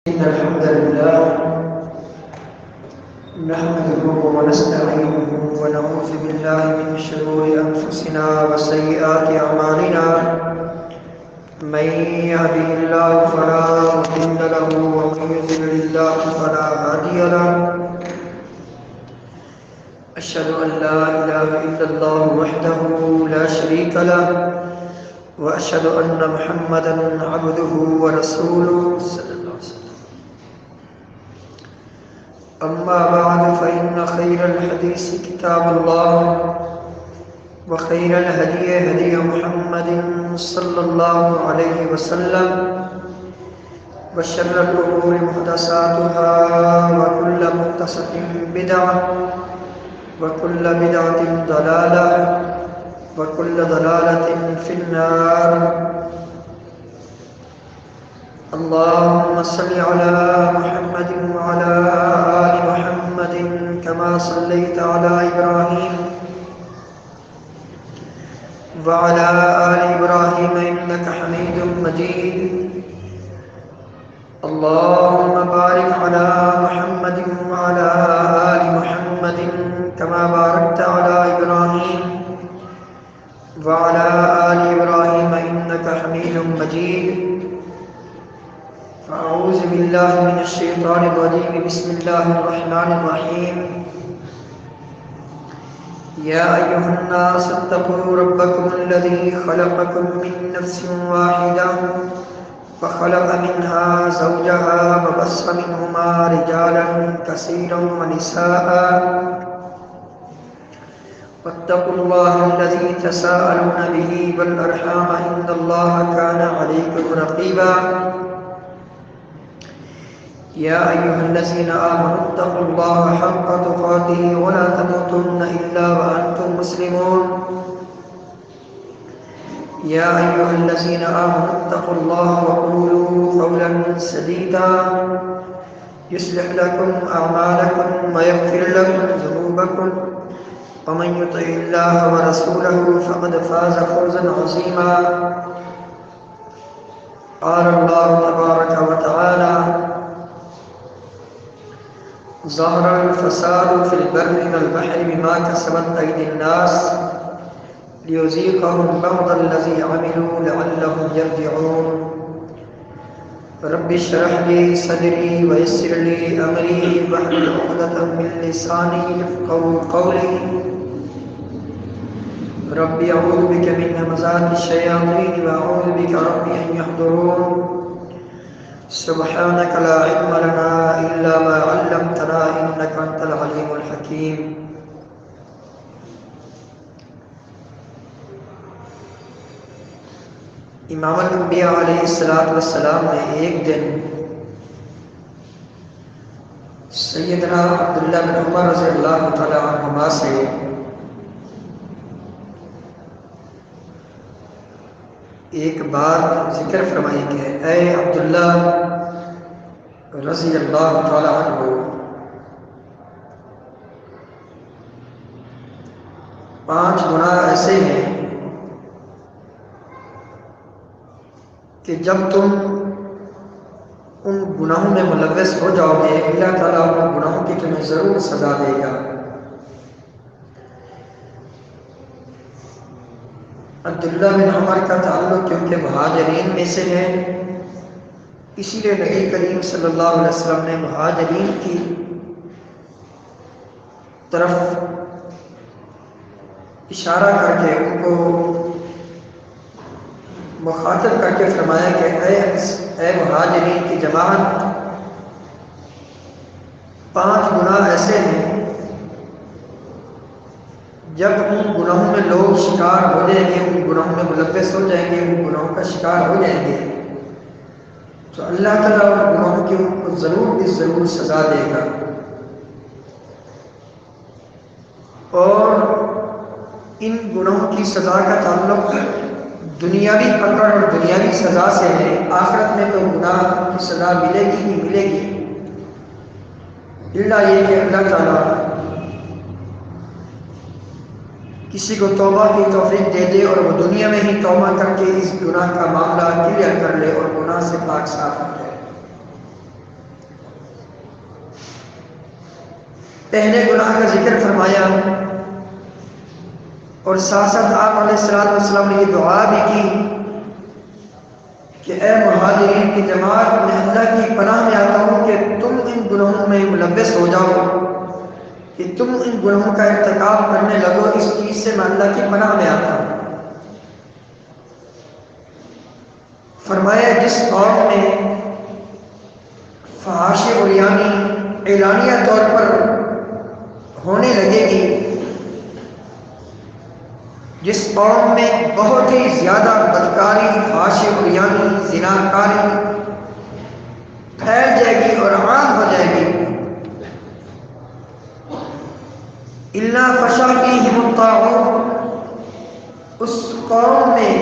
إن الحمد لله نحمده ونستعينه ونعوذ بالله من شرور أنفسنا وسيئات أعمالنا من يهده الله فلا مضل له ومن يضلل الله فلا هادي له أشهد أن لا إله إلا الله وحده لا شريك له وأشهد أن محمدا عبده ورسوله صلى الله عليه وسلم. أما بعد فإن خير الحديث كتاب الله وخير الهدي هدي محمد صلى الله عليه وسلم وشر الأمور محدثاتها وكل محدثة بدعة وكل بدعة ضلالة وكل ضلالة في النار. اللهم صل على محمد وعلى آل محمد كما صليت على إبراهيم وعلى آل إبراهيم إنك حميد مجيد. اللهم بارك على محمد وعلى آل محمد كما باركت على إبراهيم وعلى آل إبراهيم إنك حميد مجيد. أعوذ بالله من الشيطان الرجيم. بسم الله الرحمن الرحيم. يا أيها الناس اتقوا ربكم الذي خلقكم من نفس واحدة وخلق منها زوجها وبث منهما رجالا كثيرا ونساء واتقوا الله الذي تساءلون به والأرحام إن الله كان عليكم رقيبا. يا أيها الذين آمنوا اتقوا الله حق تقاته ولا تموتن إلا وأنتم مسلمون. يا أيها الذين آمنوا اتقوا الله وقولوا قولا سديدا يصلح لكم أعمالكم ويغفر لكم ذنوبكم ومن يطع الله ورسوله فقد فاز فوزا عظيما. قال الله تبارك وتعالى: ظهر الفساد في البر والبحر بما كسبت أيدي الناس ليذيقهم بعض الذي عملوا لعلهم يرجعون. رب اشرح لي صدري ويسر لي أمري واحلل عقدة من لساني يفقهوا قولي. رب أعوذ بك من همزات الشياطين وأعوذ بك رب أن يحضرون. سبحانك لا علم لنا إلا ما علمتنا إنك أنت العليم الحكيم. امام الانبیاء علیہ السلام نے ایک دن سیدنا عبداللہ بن عمر رضی اللہ تعالی عنہما سے ایک بات ذکر فرمائی کہ اے عبداللہ رضی اللہ تعالی عنہ، 5 گناہ ایسے ہیں کہ جب تم ان گناہوں میں ملوث ہو جاؤ گے اللہ تعالیٰ ان گناہوں کی تمہیں ضرور سزا دے گا۔ عبداللہ بن عمر کا تعلق کیونکہ مہاجرین میں سے ہے، اسی لیے نبی کریم صلی اللہ علیہ وسلم نے مہاجرین کی طرف اشارہ کر کے ان کو مخاطب کر کے فرمایا کہ اے مہاجرین کی جماعت، 5 گناہ ایسے ہیں جب ان گناہوں میں لوگ شکار ہو جائیں گے، ان گناہوں میں ملوث ہو جائیں گے، ان گناہوں کا شکار ہو جائیں گے تو اللہ تعالیٰ ان گناہوں کی ان کو ضرور سزا دے گا۔ اور ان گناہوں کی سزا کا تعلق دنیاوی پکڑ اور دنیاوی سزا سے ہے، آخرت میں تو گناہ کی سزا ملے گی ہی ملے گی، اللہ یہ کہ اللہ تعالیٰ کسی کو توبہ کی توفیق دے دے اور وہ دنیا میں ہی توبہ کر کے اس گناہ کا معاملہ کلیئر کر لے اور گناہ سے پاک صاف ہو جائے۔ پہلے گناہ کا ذکر فرمایا اور ساتھ ساتھ آپ علیہ السلام نے یہ دعا بھی کی کہ اے مہاجرین کی جماعت، میں اللہ کی پناہ میں آتا ہوں کہ تم ان گناہوں میں ملوث ہو جاؤ، کہ تم ان گناہوں کا ارتکاب کرنے لگو، اس چیز سے میں اللہ کی پناہ میں آتا ہوں۔ فرمایا جس قوم میں فحاشی عریانی اعلانیہ طور پر ہونے لگے گی، جس قوم میں بہت ہی زیادہ بدکاری، فحاشی عریانی، زناکاری پھیل جائے گی اور عام ہو جائے گی، الا فشا فیہم الطاعون، اس قوم میں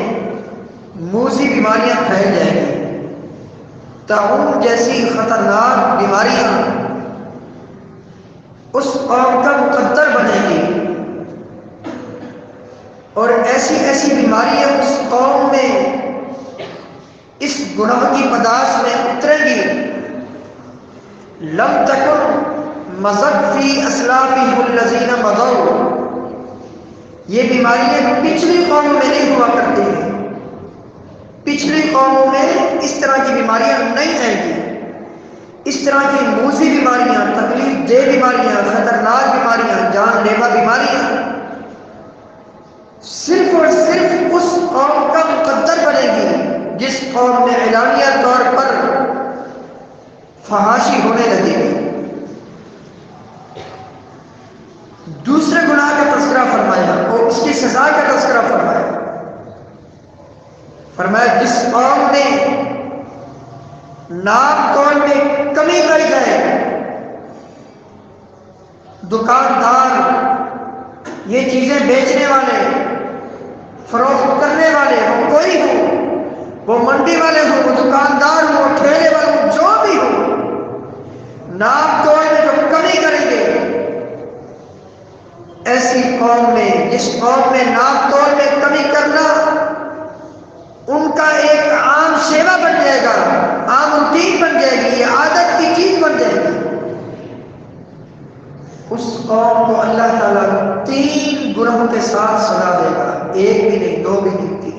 موذی بیماریاں پھیل جائیں گی، طاعون جیسی خطرناک بیماریاں اس قوم کا مقدر بنے گی، اور ایسی ایسی بیماریاں اس قوم میں اس گناہ کی پداش میں اترے گی، لم تکن مضت فی اسلافہم الذین مضوا، یہ بیماریاں پچھلی قوموں میں نہیں ہوا کرتی ہیں، پچھلی قوموں میں اس طرح کی بیماریاں نہیں آئیں گی، اس طرح کی موذی بیماریاں، تکلیف دہ بیماریاں، خطرناک بیماریاں، جان لیوا بیماریاں صرف اور صرف اس قوم کا مقدر بنے گی جس قوم میں اعلانیہ طور پر فحاشی ہونے لگے گی۔ دوسرے گناہ کا تذکرہ فرمایا اور اس کی سزا کا تذکرہ فرمایا۔ فرمایا جس قوم نے نام توڑ میں کمی کر جائے، دکاندار، یہ چیزیں بیچنے والے، فروخت کرنے والے، وہ کوئی ہو، وہ منڈی والے ہو، وہ دکاندار ہو، وہ ٹھیلے والے ہو، جو بھی ہو، نام توڑ میں جو کمی کریں گے، ایسی قوم میں، جس قوم میں نام توڑ میں کمی کرنا ان کا ایک عام شیوا بن جائے گا، عام روٹین بن جائے گی، یہ عادت کی چیز بن جائے گی، اس قوم کو اللہ تعالیٰ 3 گناہوں کے ساتھ سزا دے گا، 1 بھی نہیں، 2 بھی نہیں، 3۔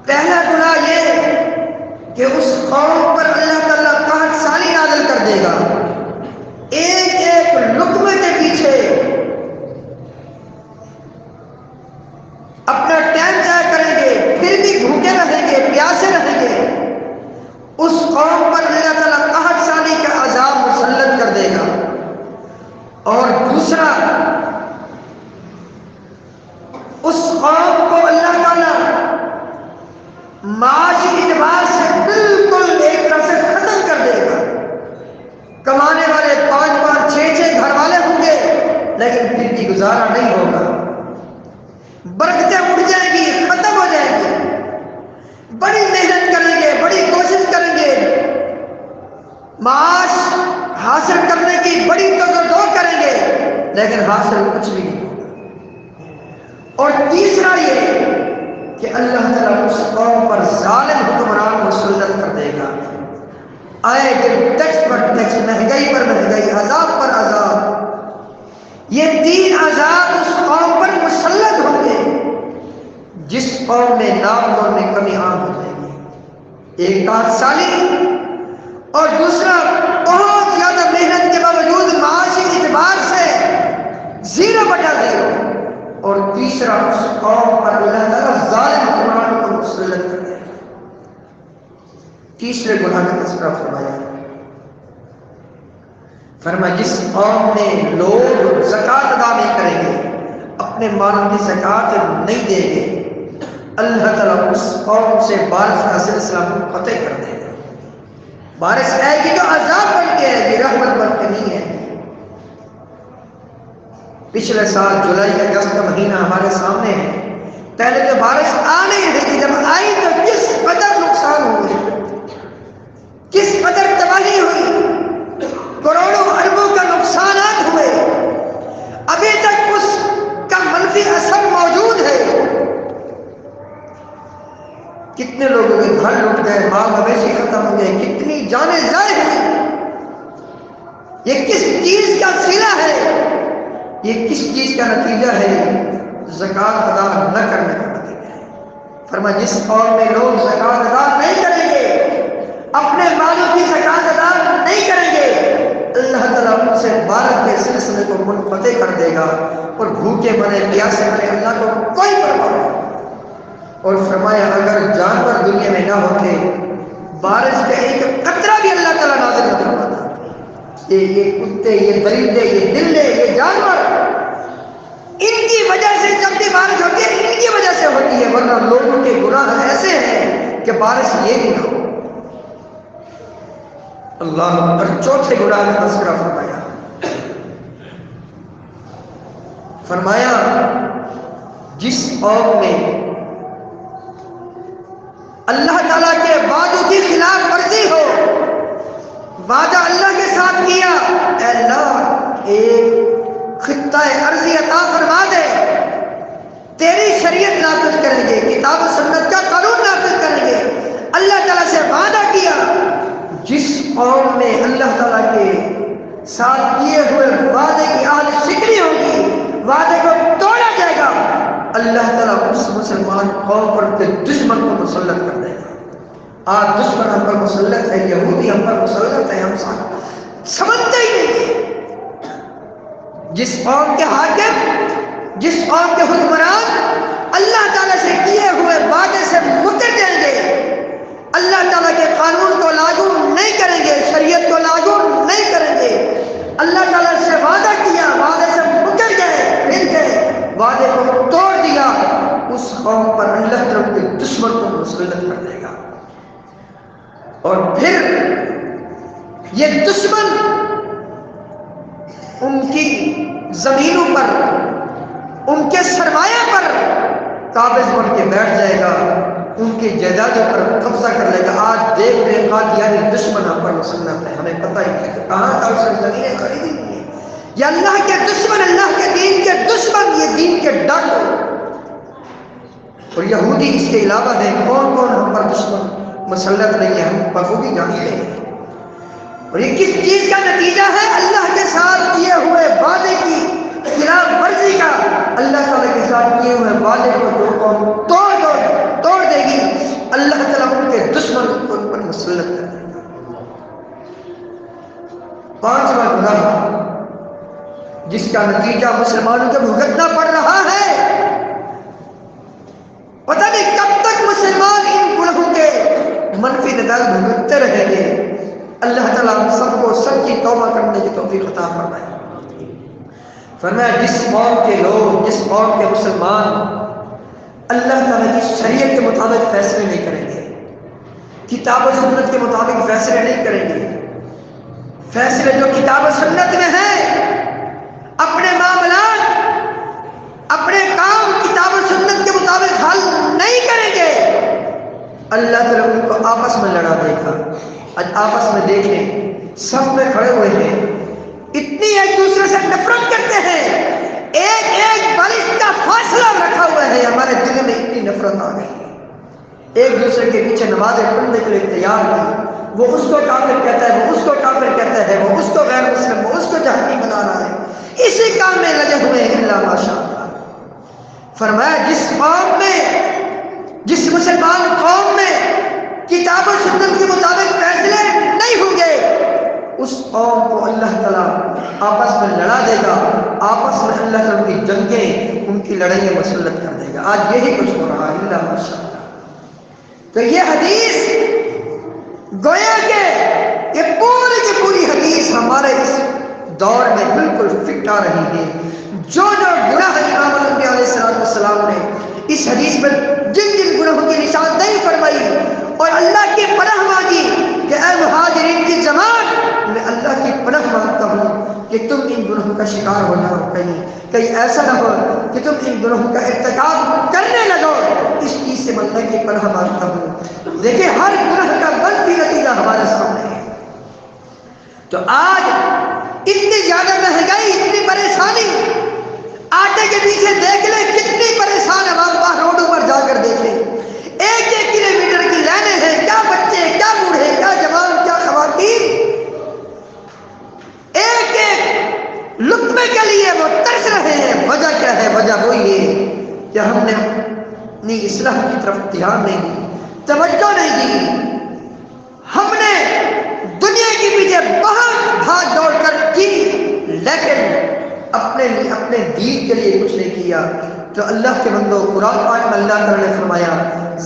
پہلا گناہ یہ کہ اس قوم پر اللہ تعالیٰ قحط سالی نازل کر دے گا، ایک ایک لقمے کے پیچھے اپنا ٹائم ضائع کریں گے، پھر بھی بھوکے رہیں گے، پیاسے رہیں گے، اس قوم پر اللہ تعالیٰ قحط سالی کا عذاب مسلط کر دے گا۔ اور دوسرا، اس قوم کو اللہ تعالیٰ معاشی اعتبار سے بالکل ایک طرح سے ختم کر دے گا، کمانے والے 5 6 گھر والے ہوں گے لیکن پھر بھی گزارا نہیں ہوگا، برکتیں اٹھ جائیں گی، ختم ہو جائیں گی، بڑی محنت کریں گے، بڑی کوشش کریں گے، معاش حاصل کرنے کی بڑی توجہ کریں گے لیکن حاصل کچھ بھی نہیں ہوگا۔ اور تیسرا یہ کہ اللہ تعالیٰ اس قوم پر ظالم حکمران مسلط کر دے گا، آئے دن ٹیکس پر ٹیکس، مہنگائی پر مہنگائی، عذاب پر عذاب، یہ 3 عذاب اس قوم پر مسلط ہوں گے جس قوم میں نام توڑ میں کمی عام ہو جائے گی، ایک قحط سالی، اور دوسرا بہت زیادہ محنت کے باوجود معاشی اعتبار سے 0/0، اور تیسرا اس قوم پر اللہ تعالیٰ ظالم حکمران کو مسلط کر دے گا۔ تیسرے گناہ کا تذکرہ فرمایا، فرمایا جس قوم میں لوگ زکوٰۃ ادا نہیں کریں گے، اپنے مالوں کی زکوٰۃ نہیں دیں گے، اللہ تعالیٰ اس قوم سے بارش کا سلسلہ منقطع کر دے گا۔ بارش آئے گی تو عذاب بن کے آئے گی، رحمت بن کے نہیں ہے۔ پچھلے سال جولائی اگست کا مہینہ ہمارے سامنے ہے، پہلے تو بارش آ نہیں رہی تھی، جب آئی تو کس قدر نقصان ہوئے، کس قدر تباہی ہوئی، کروڑوں اربوں کا نقصانات ہوئے، ابھی تک اس کا منفی اثر موجود ہے، کتنے لوگوں کے گھر لٹ گئے، مال مویشی ختم ہو گئے، کتنی جانیں ضائع ہوئی۔ یہ کس چیز کا صلہ ہے؟ یہ کس چیز کا نتیجہ ہے؟ زکوٰۃ ادا نہ کرنے کا نتیجہ ہے۔ فرمایا جس قوم میں لوگ زکوٰۃ ادا نہیں کریں گے، اپنے مالوں کی زکوٰۃ ادا نہیں کریں گے، اللہ تعالیٰ ان سے بارک کے سلسلے کو منقطع کر دے گا، اور بھوکے مرے پیاسے مرے اللہ کو کوئی پرواہ نہیں۔ اور فرمایا اگر جانور دنیا میں نہ ہوتے، بارش کا ایک قطرہ بھی اللہ تعالیٰ نازل نہ فرماتا۔ یہ کتے، یہ درندے، یہ دلے، یہ جانور، ان کی وجہ سے جب بھی بارش ہوتی ہے ان کی وجہ سے ہوتی ہے، ورنہ لوگوں کے گناہ ایسے ہیں کہ بارش یہ بھی نہ ہو۔ اللہ اکبر۔ چوتھے گناہ کا تذکرہ فرمایا جس قوم میں اللہ تعالیٰ کے وعدوں کی خلاف ورزی ہو، وعدہ اللہ کے ساتھ کیا، اے اللہ ایک خطہ ارضی عطا فرما دے، تیری شریعت نافذ کریں گے، کتاب و سنت کا قانون نافذ کریں گے، اللہ تعالیٰ سے وعدہ کیا۔ جس قوم میں اللہ تعالیٰ کے ساتھ کیے ہوئے وعدے کی آل شکری ہوگی، وعدے کو توڑا جائے گا، اللہ تعالیٰ اس مسلمان قوم پر کے دشمن کو مسلط کر دے گا۔ آج دشمن ہم پر مسلط ہے، یہودی ہم پر مسلط ہے، ہم سمجھتے ہی نہیں۔ جس قوم کے حاکم، جس قوم کے حکمران اللہ تعالیٰ سے کیے ہوئے وعدے سے مکر جائیں گے، اللہ تعالیٰ کے قانون کو لاگو نہیں کریں گے، شریعت کو لاگو نہیں کریں گے، اللہ تعالیٰ سے وعدہ کیا، وعدے سے مکر گئے، پھر گئے، وعدے کو توڑ دیا، اس قوم پر اللہ تعالیٰ کے دشمن کو مسلط کر دے گا۔ اور پھر یہ دشمن ان کی زمینوں پر، ان کے سرمایہ پر قابض بن کے بیٹھ جائے گا، ان کی جائیدادوں پر قبضہ کر لے گا۔ آج دیکھ رہے قادیانی دشمن ہم پر مسلط ہے، ہمیں پتہ ہی نہیں کہ کہاں کا اس نے زمینیں خریدی ہوئی ہیں۔ یہ اللہ کے دشمن، اللہ کے دین کے دشمن، یہ دین کے ڈاکو اور یہودی اس کے علاوہ ہیں۔ کون کون ہم پر دشمن مسلط نہیں ہے، ہم بخوبی جانتے ہیں۔ اور یہ کس چیز کا نتیجہ ہے؟ اللہ کے ساتھ کیے ہوئے وعدے کی خلاف ورزی کا۔ اللہ تعالیٰ کے ساتھ کیے ہوئے وعدے کو جو قوم توڑ دے گی، اللہ تعالیٰ ان کے دشمن کو ان پر مسلط کر دے گا۔ پانچواں گناہ جس کا نتیجہ مسلمانوں کو بھگتنا پڑ رہا ہے، پتہ نہیں کب تک مسلمان ان گناہوں کے منفی نتائج بھگتتے رہیں گے۔ اللہ تعالیٰ ہم سب کو سچی توبہ کرنے کی توفیق عطا فرمائے۔ فرمایا جس قوم کے لوگ، جس قوم کے مسلمان اللہ تعالیٰ کی شریعت کے مطابق فیصلے نہیں کریں گے، کتاب و سنت کے مطابق فیصلے نہیں کریں گے، فیصلے جو کتاب و سنت میں ہیں، اپنے معاملات، اپنے کام کتاب و سنت کے مطابق حل نہیں کریں گے، اللہ تعالیٰ ان کو آپس میں لڑا دے گا۔ آج آپس میں دیکھیں، صف میں کھڑے ہوئے ہیں، اتنی ایک دوسرے سے نفرت کرتے ہیں، ایک ایک برس کا فاصلہ رکھا ہوا ہے، ہمارے دل میں اتنی نفرت آ گئی ہے، ایک دوسرے کے پیچھے نمازیں پڑھنے کے لیے تیار نہیں۔ وہ اس کو کافر کہتا ہے، وہ اس کو کافر کہتا ہے، وہ اس کو غیر مسلم، وہ اس کو جہنمی بنا رہا ہے، اسی کام میں لگے ہوئے ہیں اللہ ماشاءاللہ۔ فرمایا جس قوم میں، جس مسلمان قوم میں کتاب و سنت کے مطابق فیصلے نہیں ہوں گے، اس قوم کو اللہ تعالیٰ آپس میں لڑا دے گا، آپس میں اللہ تعالیٰ کی جنگیں، ان کی لڑائیاں مسلط کر دے گا۔ آج یہی کچھ ہو رہا ہے اللہ ماشاءاللہ۔ تو یہ حدیث گویا کہ یہ پوری کی پوری حدیث ہمارے اس دور میں بالکل فٹ آ رہی ہے۔ جو گناہ امام الانبیاء علیہ السلام نے اس حدیث میں جن جن گناہوں کی نشاندہی فرمائی اور اللہ کی پناہ مانگی کہ اے مہاجرین کی جماعت، میں اللہ کی پناہ مانگتا ہوں کہ تم ان گناہوں کا شکار ہو جاؤ، کہیں ایسا نہ ہو کہ تم ان گناہوں کا ارتکاب کرنے لگو، اس چیز سے میں اللہ کی پناہ مانگتا ہوں۔ دیکھیں ہر گناہ کا منفی نتیجہ ہمارے سامنے ہے۔ تو آج اتنی زیادہ مہنگائی، اتنی پریشانی، آٹے کے پیچھے دیکھ لیں کتنی پریشان عوام باہر روڈوں پر جا کر دیکھ لیں، ایک ایک کلومیٹر کی لائنیں ہیں، کیا بچے، کیا بوڑھے، کیا جوان، کیا خواتین، ایک نے اپنی اصلاح کی طرف دھیان نہیں دی، توجہ نہیں دی، ہم نے دنیا کے پیچھے بہت بھاگ دوڑ کر کی لیکن اپنے دین کے لیے کچھ نہیں کیا۔ تو اللہ کے بندو، قرآن پاک میں اللہ تعالیٰ نے فرمایا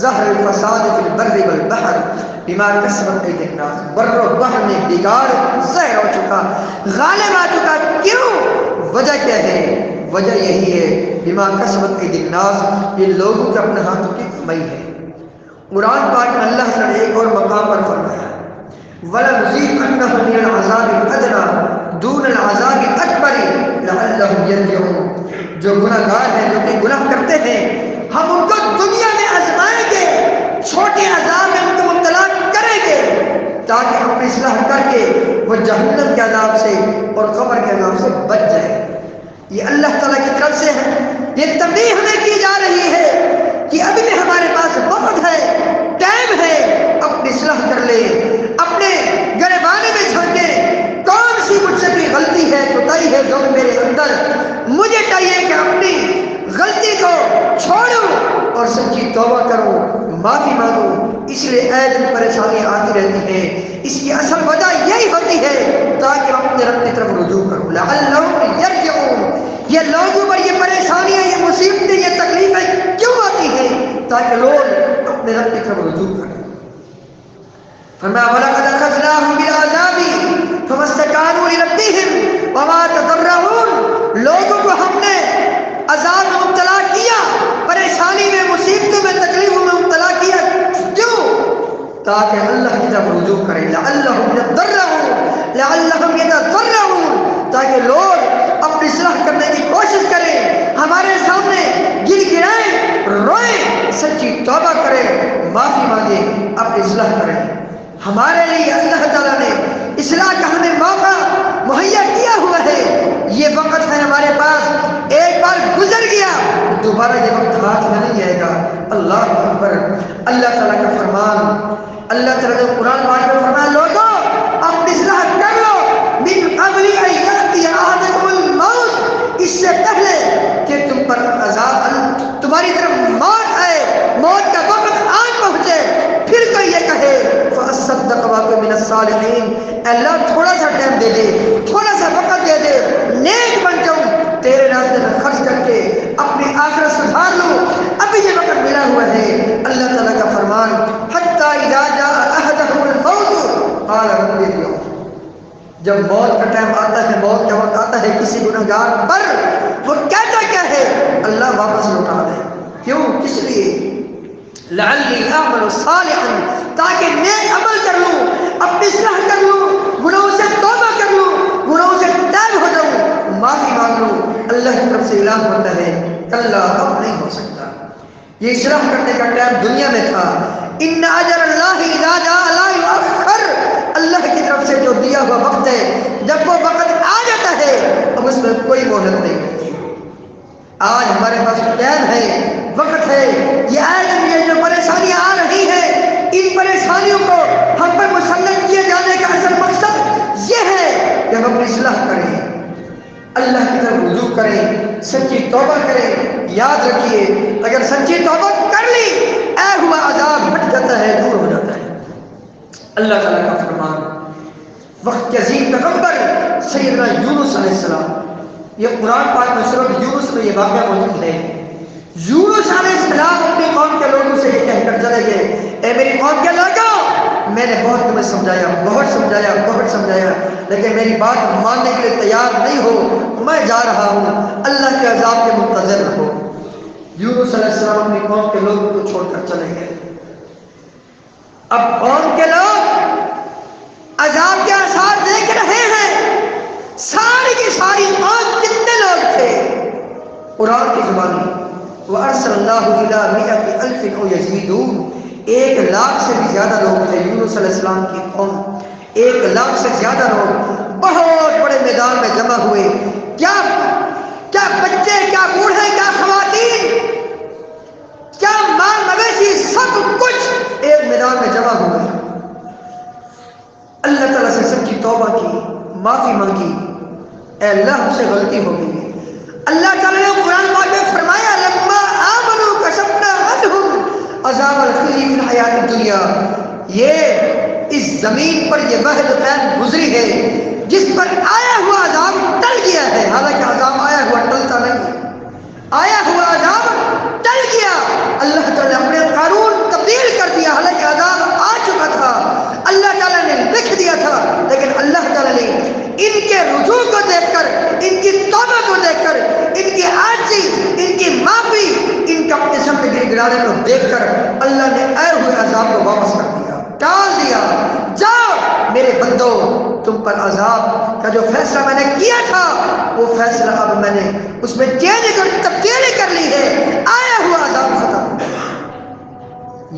ظہر الفساد فی البر والبحر بما کسبت ایدی الناس، بر و بحر میں بگاڑ ظاہر ہو چکا، غالب آ چکا۔ کیوں؟ وجہ کیا ہے؟ وجہ یہی ہے بما کسبت ایدی الناس، یہ لوگوں کے اپنے ہاتھوں کی کمائی ہے۔ قرآن پاک میں اللہ تعالیٰ نے ایک اور مقام پر فرمایا وَلَنُذِيقَنَّهُم مِّنَ الْعَذَابِ الْأَدْنَىٰ دُونَ الْعَذَابِ الْأَكْبَرِ لَعَلَّهُمْ يَرْجِعُونَ، جو گناہ گار ہیں، جو کہ گناہ کرتے ہیں، ہم ان کو دنیا میں آزمائیں گے، چھوٹے عذاب میں ان کو مبتلا کریں گے تاکہ ہم اپنی اصلاح کر کے وہ جہنم کے عذاب سے اور قبر کے عذاب سے بچ جائیں۔ یہ اللہ تعالیٰ کی طرف سے ہے، یہ تنبیہ ہمیں کی جا رہی ہے کہ ابھی بھی ہمارے پاس وقت ہے، ٹائم ہے، اپنی اصلاح کر لے، اپنے گریبانے میں جھانکے کون سی مجھ سے بھی غلطی ہے، کوتاہی ہے جو میرے اندر، مجھے چاہیے کہ اپنی غلطی کو چھوڑوں اور سچی توبہ کروں، معافی مانگوں۔ اس لیے اے دن پریشانیاں آتی رہتی ہیں، اس کی اصل وجہ یہی ہوتی ہے تاکہ ہم اپنے رب کی طرف رجوع کروں۔ لعلہم یرجعون، یہ لوگوں پر یہ پریشانیاں، یہ مصیبتیں، یہ تکلیفیں کیوں آتی ہیں؟ تاکہ لوگ اپنے رب کی طرف رجوع کریں۔ فرمایا وَلَقَدْ أَخَذْنَاهُم بِالْعَذَابِ فَمَا اسْتَكَانُوا لِرَبِّهِمْ وَمَا تَضَرَّعُونَ، لوگوں کو ہم نے عذاب میں مبتلا کیا، پریشانی میں، مصیبتوں میں، تکلیفوں میں مبتلا کیا، کیوں؟ تاکہ اللہ کی طرف رجوع کریں۔ لعلہم یضرعون، لعلہم یتضرعون، تاکہ لوگ اپنی اصلاح کرنے کی کوشش کریں، ہمارے سامنے گر گرائیں، روئیں، سچی توبہ کریں، معافی مانگیں، اپنی اصلاح کریں۔ ہمارے لیے اللہ تعالیٰ نے اصلاح کا ہمیں موقع مہیا کیا ہوا ہے، یہ وقت ہے ہمارے پاس، ایک بار گزر گیا دوبارہ یہ وقت ہاتھ میں نہیں آئے گا۔ اللہ اکبر، اللہ تعالیٰ کا فرمان، اللہ تعالیٰ نے قرآن پاک میں فرمایا لوگوں اپنی اصلاح کر لو من قبل ان یأتی احدکم الموت، اس سے پہلے کہ تم پر عذاب، تمہاری طرف موت آئے، موت کا وقت آن پہنچے، پھر کوئی یہ کہے فَأَصَّدَّقَ وَأَكُن مِّنَ الصَّالِحِينَ، اللہ تھوڑا سا ٹائم دے دے، تھوڑا سا وقت دے دے، نیک بن جاؤں، تیرے راستے میں خرچ کر کے اپنی آخرت سدھار لوں، ابھی یہ وقت ملا ہوا ہے۔ اللہ تعالیٰ کا فرمان حَتَّىٰ إِذَا جَاءَ أَحَدَهُمُ الْمَوْتُ قَالَ رَبِّ ارْجِعُونِ، جب موت کا ٹائم آتا ہے، موت کا وقت آتا ہے کسی گنہگار پر، وہ کہتا کیا ہے؟ اللہ واپس لوٹا دے۔ کیوں؟ کس لیے؟ لعلی اعمل صالحا، تاکہ نیک عمل کر لوں، اپنی اصلاح کر لوں، گناہوں سے توبہ کر لوں، گناہوں سے تائب ہو جاؤں، معافی مانگ لوں۔ اللہ کی طرف سے اعلان ہوتا ہے کلا، اب نہیں ہو سکتا۔ یہ اصلاح کرنے کا ٹائم دنیا میں تھا، ان اجر اللہ اذا جاء لا یؤخر، اللہ کی طرف سے جو دیا ہوا وقت ہے، جب وہ وقت آ جاتا ہے اب اس میں کوئی مہلت نہیں ہوتی۔ آج ہمارے پاس ٹائم ہے، وقت ہے، یہ جو پریشانیاں آ رہی ہیں، ان پریشانیوں کو ہم پر مسلط کیے جانے کا اصل مقصد یہ ہے کہ ہم اپنی اصلاح کریں، اللہ کی طرف رجوع کریں، سچی توبہ کریں۔ یاد رکھیے اگر سچی توبہ کر لی، اے ہوا عذاب ہٹ جاتا ہے، دور ہو جاتا ہے۔ اللہ تعالیٰ کا فرمان، وقت کے عظیم پیغمبر سیدنا یونس علیہ السلام، یہ قرآن پاک میں سورۃ یونس میں یہ واقعہ موجود ہے۔ یونس علیہ السلام اپنی قوم کے لوگوں سے یہ کہہ کر چلے گئے اے میری قوم کے لوگوں، میں نے بہت تمہیں سمجھایا، بہت سمجھایا، بہت سمجھایا، لیکن میری بات ماننے کے لیے تیار نہیں ہو، میں جا رہا ہوں، اللہ کے عذاب کے منتظر رہو۔ یونس علیہ السلام اپنی قوم کے لوگوں کو چھوڑ کر چلے گئے۔ اب قوم کے لوگ عذاب کے آثار دیکھ رہے ہیں، ساری کی ساری قوم کتنے لوگ تھے؟ قرآن کی زبانی وَأَرْسَلَ اللَّهُ إِلَىٰ مِائَةِ أَلْفٍ أَوْ يَزِيدُونَ، 1,00,000 سے بھی زیادہ لوگ تھے یونس علیہ السلام کی قوم، 1,00,000 سے زیادہ لوگ بہت بڑے میدان میں جمع ہوئے۔ کیا بچے، کیا بوڑھے، کیا خواتین، کیا مال مویشی، سب کچھ ایک میدان میں جمع ہوئے۔ اللہ تعالیٰ سے سچی توبہ کی، معافی مانگی، اللہ مجھ سے غلطی ہو گئی۔ اللہ تعالیٰ نے قرآن پاک میں فرمایا لما آمنوا دیا. یہ اس زمین پر یہ وحد قین گزری ہے جس پر آیا ہوا عذاب ٹل گیا ہے. حالانکہ عذاب آیا ہوا ٹلتا نہیں، آیا ہوا عذاب ٹل گیا. اللہ تعالیٰ نے اپنے قانون تبدیل کر دیا. حالانکہ عذاب آ چکا تھا، اللہ تعالیٰ نے لکھ دیا تھا، لیکن اللہ تعالیٰ نے ان کے رجوع کو دیکھ کر، ان کی توبہ کو دیکھ کر، ان کی عاجزی، ان کی معافی، ان کا اپنے سب کے گر گرانے کو دیکھ کر اللہ نے آئے ہوئے عذاب کو واپس کر دیا، ٹال دیا. جاؤ میرے بندو، تم پر عذاب کا جو فیصلہ میں نے کیا تھا وہ فیصلہ اب میں نے اس میں چینج کر تبدیلی کر لی ہے. آیا ہوا عذاب ختم.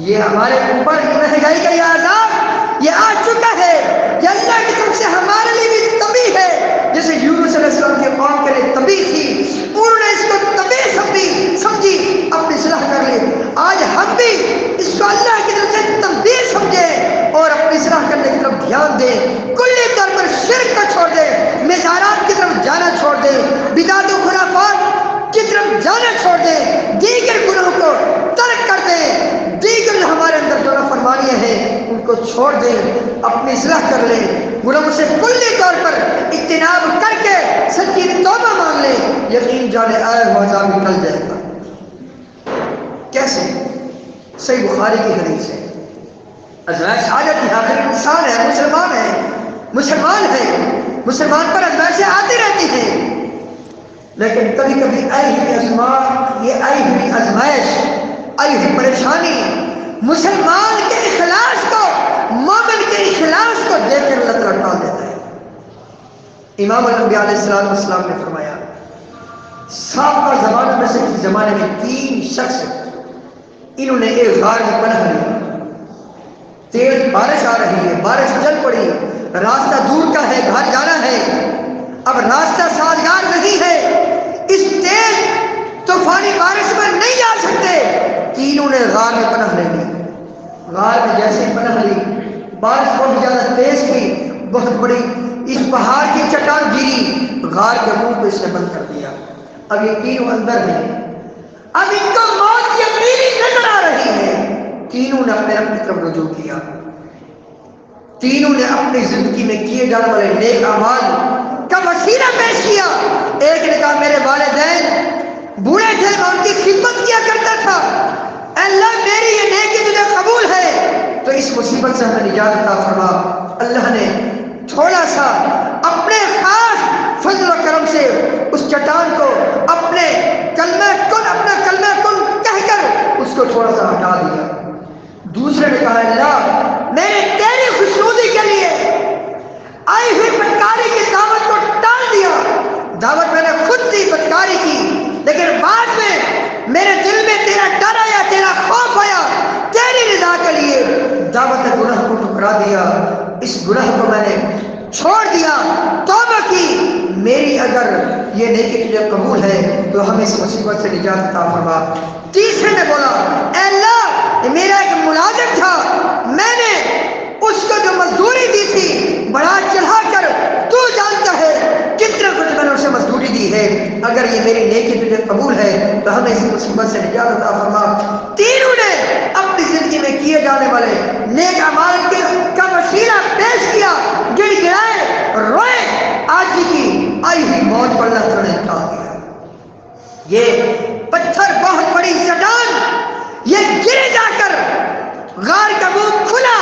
یہ ہمارے اوپر مہنگائی کا یہ عذاب یہ آ چکا ہے. یہ اللہ کی طرف سے ہمارے لیے بھی تبی ہے. جیسے یونس علیہ السلام کی قوم کے لیے تبی تھی، انہوں نے اس کو تبی سمجھی، اپنی اصلاح کر لی. آج ہم بھی اس کو اللہ کی طرف سے تبدیل سمجھیں اور اپنی اصلاح کرنے کی طرف دھیان دیں. کلی طور پر شرک کو چھوڑ دیں، مزارات کی طرف جانا چھوڑ دیں، بدعت و خرافات کی طرف جانا چھوڑ دیں، دیگر گناہوں کو ترک کر دیں، دیگر ہمارے اندر جو نافرمانیاں ہیں ان کو چھوڑ دیں، اپنی اصلاح کر لیں، گناہوں سے کلی طور پر اجتناب کر کے سچی توبہ مانگ لیں. یقین جانے آیا ہوا عذاب نکل جائے گا. کیسے؟ صحیح بخاری کی حدیث ہے. ازمائش آ جاتی ہے، آخر انسان ہے، مسلمان پر ازمائشیں آتی رہتی ہیں. لیکن کبھی کبھی آئی ہوئی ازمائش، آئی ہوئی پریشانی مسلمان کے اخلاص کو، مومن کے اخلاص کو دیکھ کر اللہ تعالیٰ ٹال دیتا ہے. امام الانبیاء علیہ السلام نے فرمایا، سابقہ زمانے میں سے کسی زمانے میں 3 شخص انہوں نے ایک غار میں پناہ لی. تیز بارش آ رہی ہے، بارش چل پڑی، راستہ دور کا ہے، گھر جانا ہے، اب راستہ سازگار نہیں ہے، اس تیز طوفانی بارش میں نہیں جا سکتے. تینوں نے غار میں پناہ لے لی. غار میں جیسے ہی پناہ لی، بارش بہت زیادہ تیز تھی، بہت بڑی اس پہاڑ کی چٹان گری، غار کے منہ کو اس نے بند کر دیا. اب یہ تینوں اندر ہیں، اب ان کو موت کی یقینی نظر آ رہی ہے. تینوں نے اپنے رب کی طرف رجوع کیا. تینوں نے اپنی زندگی میں کیے جانے والے نیک اعمال کا وسیلہ پیش کیا. ایک نے کہا میرے والدین بوڑھے تھے، میں ان کی خدمت کیا کرتا تھا، اے اللہ میری یہ نیکی تجھے قبول ہے تو اس مصیبت سے ہمیں نجات عطا فرما. اللہ نے تھوڑا سا اپنے خاص فضل و کرم سے اس چٹان کو اپنا کلمہ کن کہہ کر اس کو تھوڑا سا ہٹا دیا. دوسرے نے کہا اللہ میں نے تیری خوشنودی کے لیے آئی ہوئی بدکاری کی دعوت کو ٹال دیا. دعوت میں نے خود دی، بدکاری کی، لیکن بعد میں میرے دل میں تیرا ڈر آیا، تیرا خوف آیا، تیری رضا کے لیے دعوت گناہ کو ٹھکرا دیا. اس گناہ کو میں نے چھوڑ دیا، توبہ کی. میری اگر یہ نیکی تجھے قبول ہے تو ہمیں اس مصیبت سے نجات عطا فرما. تیسرے نے بولا اے اللہ میرا ایک ملازم تھا، میں نے اس کو جو مزدوری دی تھی بڑا چڑھا کر، تو جانتا ہے کتنا کچھ میں نے اسے مزدوری دی ہے، اگر یہ میری نیکی تجھے قبول ہے تو ہمیں اس مصیبت سے نجات عطا فرما. تینوں نے اپنی زندگی میں کیے جانے والے نیک اعمال کا وسیلہ پیش کیا، گڑ گڑائے، روئے، آج کی آئی ہوئی موت پر اللہ تعالیٰ نے ٹال دیا. یہ پتھر بہت بڑی چٹان، یہ گرے جا کر غار کا منہ کھلا.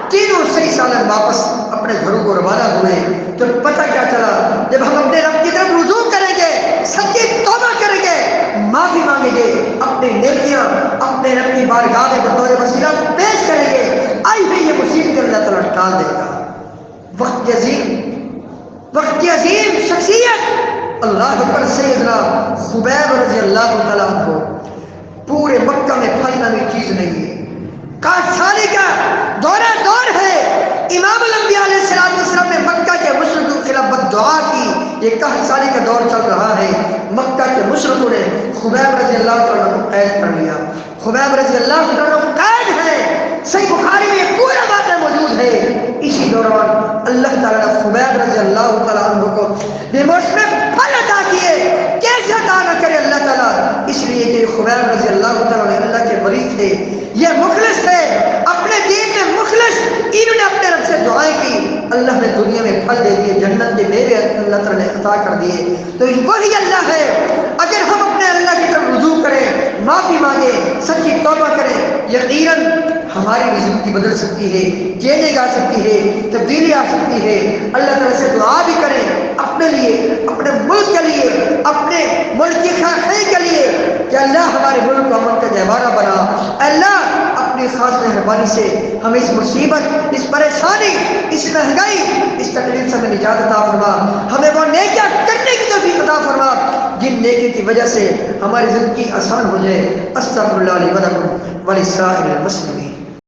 تینوں صحیح سالم واپس اپنے گھروں کو روانہ ہوئے. تو پتہ کیا چلا، جب ہم اپنے رب کی طرف رجوع کریں گے، سچی توبہ کریں گے، معافی مانگیں گے، اپنی نیکیاں اپنے رب کی بارگاہ میں بطور وسیلہ پیش کریں گے، آئی ہوئی یہ مصیبت اللہ تعالیٰ ٹال دے گا. وقت کی عظیم شخصیت اللہ اکبر سیدنا خبیب رضی اللہ تعالیٰ عنہ، پورے مکہ میں پھلنا ہوئی چیز نہیں ہے. 60 سال کا دور ہے. امام الانبیاء علیہ السلام نے مکہ کے مشرکوں کے خلاف بددعا کی. یہ 60 سال کا دور چل رہا ہے. مکہ کے مشرکوں نے خبیب رضی اللہ تعالیٰ کو قید کر لیا. خبیب رضی اللہ تعالیٰ قید ہے. صحیح بخاری میں یہ پورا باتیں موجود ہے. اسی دوران اللہ تعالیٰ نے خبیب رضی اللہ تعالیٰ عنہ کو بے موسم پھل عطا کیے. کیسے عطا نہ کرے اللہ تعالیٰ؟ اس لیے کہ خبیب رضی اللہ تعالیٰ اللہ کے ولی تھے، یہ مخلص تھے، اپنے دین اللہ نے دنیا میں پھل دے دیے، جنت کے میوے اللہ تعالیٰ نے عطا کر دیے، تو وہی اللہ ہے۔ اگر ہم اپنے اللہ کی طرف رجوع کریں، معافی مانگیں، سچی توبہ کریں، یقیناً ہماری بھی زندگی بدل سکتی ہے، چینج آ سکتی ہے، تبدیلی آ سکتی ہے۔ اللہ تعالیٰ سے دعا بھی کریں اپنے لیے، اپنے ملک کے لیے، اپنے ملک کی خیر کے لیے کہ اللہ ہمارے ملک کو امن کا گہوارہ بنا۔ اللہ اپنی خاص مہربانی سے ہمیں اس مصیبت، اس پریشانی، اس مہنگائی، اس تکلیف سے ہمیں نجات عطا فرما، ہمیں وہ نیکیاں کرنے کی توفیق عطا فرما جن نیکی کی وجہ سے ہماری زندگی آسان ہو جائے۔ استغفر اللہ لی ولکم ولسائر المسلمین۔